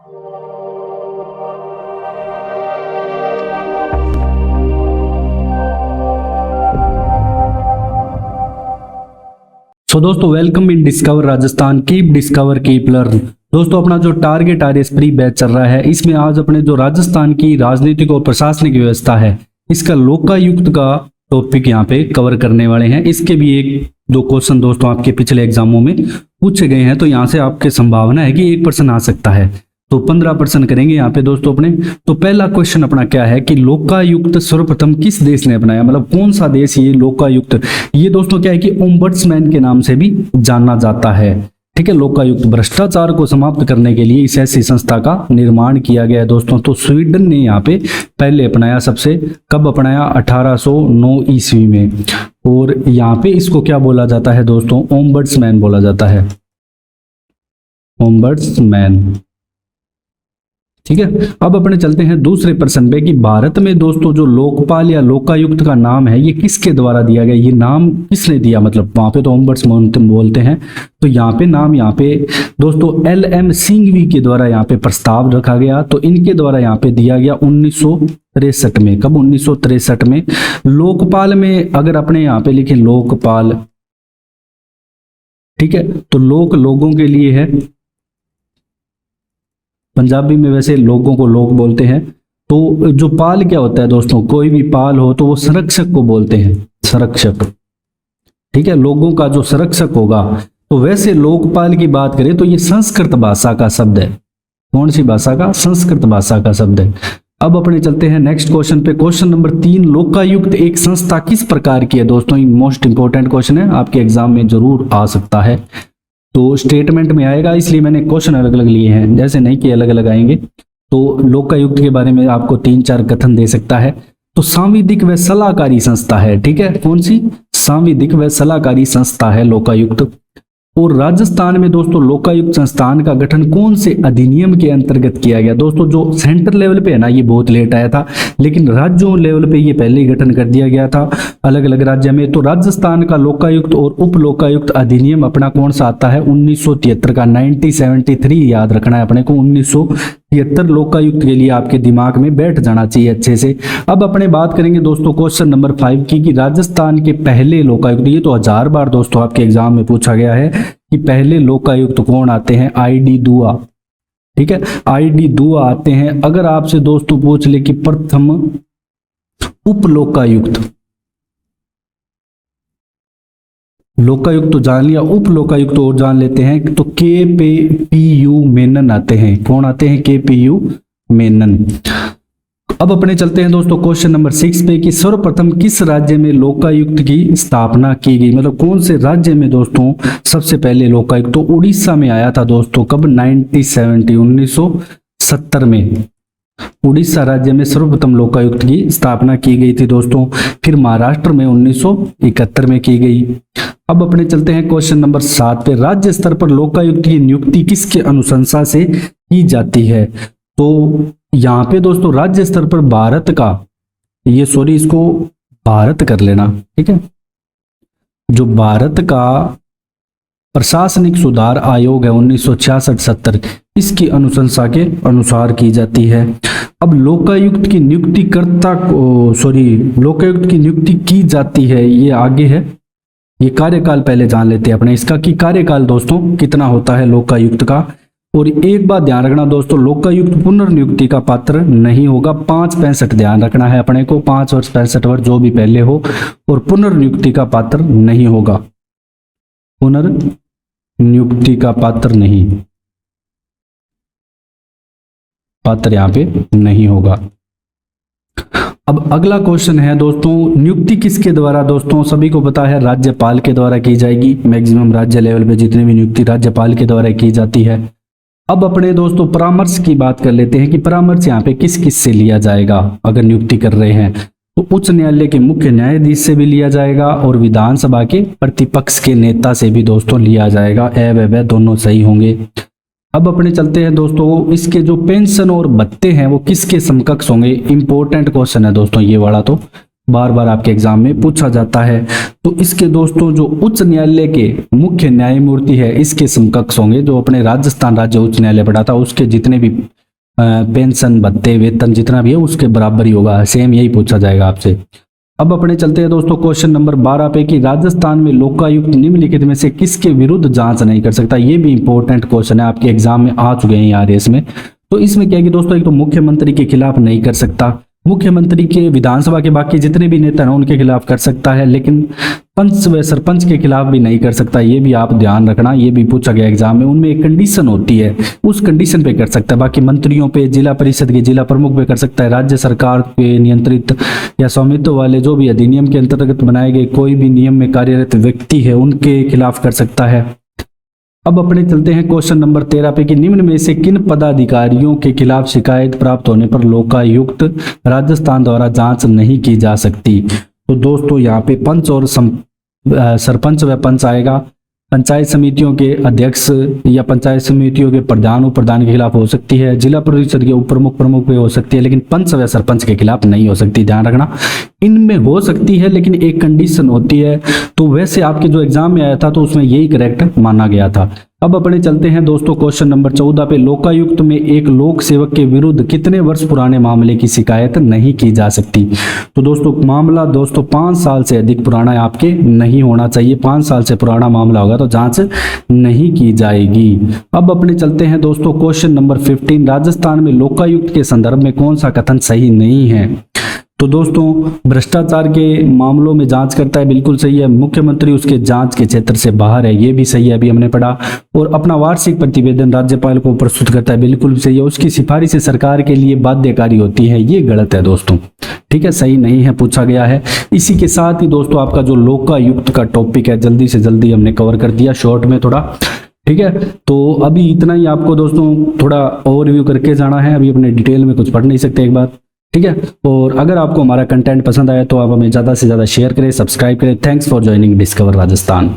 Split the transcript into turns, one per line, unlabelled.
दोस्तों welcome in discover Rajasthan, keep discover keep learn. दोस्तों अपना जो टारगेट आरएस प्री बैच चल रहा है, इसमें आज अपने जो राजस्थान की राजनीतिक और प्रशासनिक व्यवस्था है, इसका लोकायुक्त का टॉपिक यहाँ पे कवर करने वाले हैं। इसके भी एक दो क्वेश्चन दोस्तों आपके पिछले एग्जामों में पूछे गए हैं, तो यहाँ से आपके संभावना है कि 1% आ सकता है, तो 15% करेंगे यहाँ पे दोस्तों अपने। तो पहला क्वेश्चन अपना क्या है कि लोकायुक्त सर्वप्रथम किस देश ने अपनाया, मतलब कौन सा देश ये लोकायुक्त, ये दोस्तों क्या है कि ओम्बड्समैन के नाम से भी जाना जाता है। ठीक है, लोकायुक्त भ्रष्टाचार को समाप्त करने के लिए इस ऐसी संस्था का निर्माण किया गया है दोस्तों। तो स्वीडन ने यहाँ पे पहले अपनाया, सबसे कब अपनाया, 1809 ईस्वी में। और यहाँ पे इसको क्या बोला जाता है दोस्तों, ओम्बड्समैन बोला जाता है, ओम्बड्समैन। ठीक है, अब अपने चलते हैं दूसरे प्रश्न पे कि भारत में दोस्तों जो लोकपाल या लोकायुक्त का नाम है, ये किसके द्वारा दिया गया, ये नाम किसने दिया, मतलब वहां पे तो ओम्बड्समैन बोलते हैं, तो यहाँ पे नाम यहाँ पे दोस्तों LM सिंघवी के द्वारा यहाँ पे प्रस्ताव रखा गया। तो इनके द्वारा यहाँ पे दिया गया 1963 में। कब, 1963 में। लोकपाल में अगर अपने यहाँ पे लिखे लोकपाल, ठीक है, तो लोक लोगों के लिए है, पंजाबी में वैसे लोगों को लोग बोलते हैं। तो जो पाल क्या होता है दोस्तों, कोई भी पाल हो तो वो संरक्षक को बोलते हैं, संरक्षक। ठीक है, लोगों का जो संरक्षक होगा। तो वैसे लोकपाल की बात करें तो ये संस्कृत भाषा का शब्द है। कौन सी भाषा का, संस्कृत भाषा का शब्द है। अब अपने चलते हैं नेक्स्ट क्वेश्चन पे, क्वेश्चन नंबर 3, लोकायुक्त एक संस्था किस प्रकार की है दोस्तों, ये मोस्ट इंपोर्टेंट क्वेश्चन है, आपके एग्जाम में जरूर आ सकता है। तो स्टेटमेंट में आएगा, इसलिए मैंने क्वेश्चन अलग अलग लिए हैं, जैसे नहीं कि अलग अलग आएंगे। तो लोकायुक्त के बारे में आपको 3-4 कथन दे सकता है। तो सांविधिक व सलाहकारी संस्था है। ठीक है, कौन सी, सांविधिक व सलाहकारी संस्था है लोकायुक्त। और राजस्थान में दोस्तों लोकायुक्त संस्थान का गठन कौन से अधिनियम के अंतर्गत किया गया दोस्तों, जो सेंटर लेवल पे है ना, ये बहुत लेट आया था, लेकिन राज्यों लेवल पे ये पहले ही गठन कर दिया गया था अलग अलग राज्य में। तो राजस्थान का लोकायुक्त और उप लोकायुक्त अधिनियम अपना कौन सा आता है, 1973 का, 1973 याद रखना है अपने को, 1973 लोकायुक्त के लिए आपके दिमाग में बैठ जाना चाहिए अच्छे से। अब अपने बात करेंगे दोस्तों क्वेश्चन नंबर 5 की, कि राजस्थान के पहले लोकायुक्त, ये तो 1000 बार दोस्तों आपके एग्जाम में पूछा गया है कि पहले लोकायुक्त कौन आते हैं, ID दुआ। ठीक है, ID दुआ आते हैं। अगर आपसे दोस्तों पूछ ले कि प्रथम उप लोकायुक्त, लोकायुक्त तो जान लिया, उप लोकायुक्त और जान लेते हैं, तो KPU मेनन आते हैं। कौन आते हैं, KPU मेनन। अब अपने चलते हैं दोस्तों क्वेश्चन नंबर 6 पे कि सर्वप्रथम किस राज्य में लोकायुक्त की स्थापना की गई, मतलब कौन से राज्य में दोस्तों सबसे पहले लोकायुक्त, तो उड़ीसा में आया था दोस्तों। कब, 1970 में उड़ीसा राज्य में सर्वप्रथम लोकायुक्त की स्थापना की गई थी दोस्तों। फिर महाराष्ट्र में 1971 में की गई। अब अपने चलते हैं क्वेश्चन नंबर 7 पे, राज्य स्तर पर लोकायुक्त की नियुक्ति किसके अनुशंसा से की जाती है। तो यहाँ पे दोस्तों राज्य स्तर पर भारत का, ये सॉरी इसको भारत कर लेना, ठीक है, जो भारत का प्रशासनिक सुधार आयोग है 1966-70, इसकी अनुशंसा के अनुसार की जाती है। अब लोकायुक्त की नियुक्ति लोकायुक्त की नियुक्ति की जाती है, ये आगे है। ये कार्यकाल पहले जान लेते हैं अपने इसका, कि कार्यकाल दोस्तों कितना होता है लोकायुक्त का। और एक बात ध्यान रखना दोस्तों, लोकायुक्त पुनर्नियुक्ति का पात्र नहीं होगा। 5-65 ध्यान रखना है अपने को, 5 वर्ष 65 वर्ष जो भी पहले हो, और पुनर्नियुक्ति का पात्र नहीं होगा, पुनर्नियुक्ति का पात्र नहीं, पात्र यहाँ पे नहीं होगा। अब अगला क्वेश्चन है दोस्तों, नियुक्ति किसके द्वारा दोस्तों, सभी को पता है राज्यपाल के द्वारा की जाएगी। मैक्सिमम राज्य लेवल पे जितनी भी नियुक्ति राज्यपाल के द्वारा की जाती है। अब अपने दोस्तों परामर्श की बात कर लेते हैं कि परामर्श यहाँ पे किस किस से लिया जाएगा अगर नियुक्ति कर रहे हैं। तो उच्च न्यायालय के मुख्य न्यायाधीश से भी लिया जाएगा और विधानसभा के प्रतिपक्ष के नेता से भी दोस्तों लिया जाएगा। व दोनों सही होंगे। अब अपने चलते हैं दोस्तों, इसके जो पेंशन और भत्ते हैं वो किसके समकक्ष होंगे। इंपॉर्टेंट क्वेश्चन है दोस्तों ये वाला, तो बार बार आपके एग्जाम में पूछा जाता है। तो इसके दोस्तों जो उच्च न्यायालय के मुख्य न्यायमूर्ति है इसके समकक्ष होंगे, जो अपने राजस्थान राज्य उच्च न्यायालय पढ़ा था उसके जितने भी पेंशन भत्ते वेतन जितना भी है उसके बराबर ही होगा, सेम यही पूछा जाएगा आपसे। अब अपने चलते हैं दोस्तों क्वेश्चन नंबर 12 पे कि राजस्थान में लोकायुक्त निम्नलिखित में से किसके विरुद्ध जांच नहीं कर सकता। ये भी इंपॉर्टेंट क्वेश्चन है, आपके एग्जाम में आ चुके हैं यार इसमें। तो इसमें क्या है कि दोस्तों एक तो मुख्यमंत्री के खिलाफ नहीं कर सकता, मुख्यमंत्री के विधानसभा के बाकी जितने भी नेता हैं उनके खिलाफ कर सकता है, लेकिन पंच व सरपंच के खिलाफ भी नहीं कर सकता। ये भी आप ध्यान रखना, ये भी पूछा गया एग्जाम में। उनमें एक कंडीशन होती है, उस कंडीशन पे कर सकता है। बाकी मंत्रियों पे, जिला परिषद के जिला प्रमुख पे कर सकता है, राज्य सरकार के नियंत्रित या स्वामित्व वाले जो भी अधिनियम के अंतर्गत बनाए गए कोई भी नियम में कार्यरत व्यक्ति है उनके खिलाफ कर सकता है। अब अपने चलते हैं क्वेश्चन नंबर 13 पे कि निम्न में से किन पदाधिकारियों के खिलाफ शिकायत प्राप्त होने पर लोकायुक्त राजस्थान द्वारा जांच नहीं की जा सकती। तो दोस्तों यहाँ पे पंच और सरपंच व पंच आएगा, पंचायत समितियों के अध्यक्ष या पंचायत समितियों के प्रधान उपप्रधान के खिलाफ हो सकती है, जिला परिषद के उप प्रमुख प्रमुख पे हो सकती है, लेकिन पंच व सरपंच के खिलाफ नहीं हो सकती। ध्यान रखना, इनमें हो सकती है लेकिन एक कंडीशन होती है। तो वैसे आपके जो एग्जाम में आया था तो उसमें यही करेक्ट माना गया था। अब अपने चलते हैं दोस्तों क्वेश्चन नंबर 14 पे लोकायुक्त में एक लोक सेवक के विरुद्ध कितने वर्ष पुराने मामले की शिकायत नहीं की जा सकती। तो दोस्तों मामला 5 साल से अधिक पुराना आपके नहीं होना चाहिए। 5 साल से पुराना मामला होगा तो जांच नहीं की जाएगी। अब अपने चलते हैं दोस्तों क्वेश्चन नंबर 15 राजस्थान में लोकायुक्त के संदर्भ में कौन सा कथन सही नहीं है। तो दोस्तों भ्रष्टाचार के मामलों में जांच करता है, बिल्कुल सही है। मुख्यमंत्री उसके जांच के क्षेत्र से बाहर है, ये भी सही है, अभी हमने पढ़ा। और अपना वार्षिक प्रतिवेदन राज्यपाल को प्रस्तुत करता है, बिल्कुल सही है। उसकी सिफारिशें सरकार के लिए बाध्यकारी होती है, ये गलत है दोस्तों, ठीक है, सही नहीं है, पूछा गया है। इसी के साथ ही दोस्तों आपका जो लोकायुक्त का टॉपिक है जल्दी से जल्दी हमने कवर कर दिया शॉर्ट में थोड़ा, ठीक है। तो अभी इतना ही आपको दोस्तों थोड़ा ओवरव्यू करके जाना है, अभी अपने डिटेल में कुछ पढ़ नहीं सकते एक बार, ठीक है। और अगर आपको हमारा कंटेंट पसंद आया तो आप हमें ज़्यादा से ज़्यादा शेयर करें, सब्सक्राइब करें। Thanks for joining discover Rajasthan.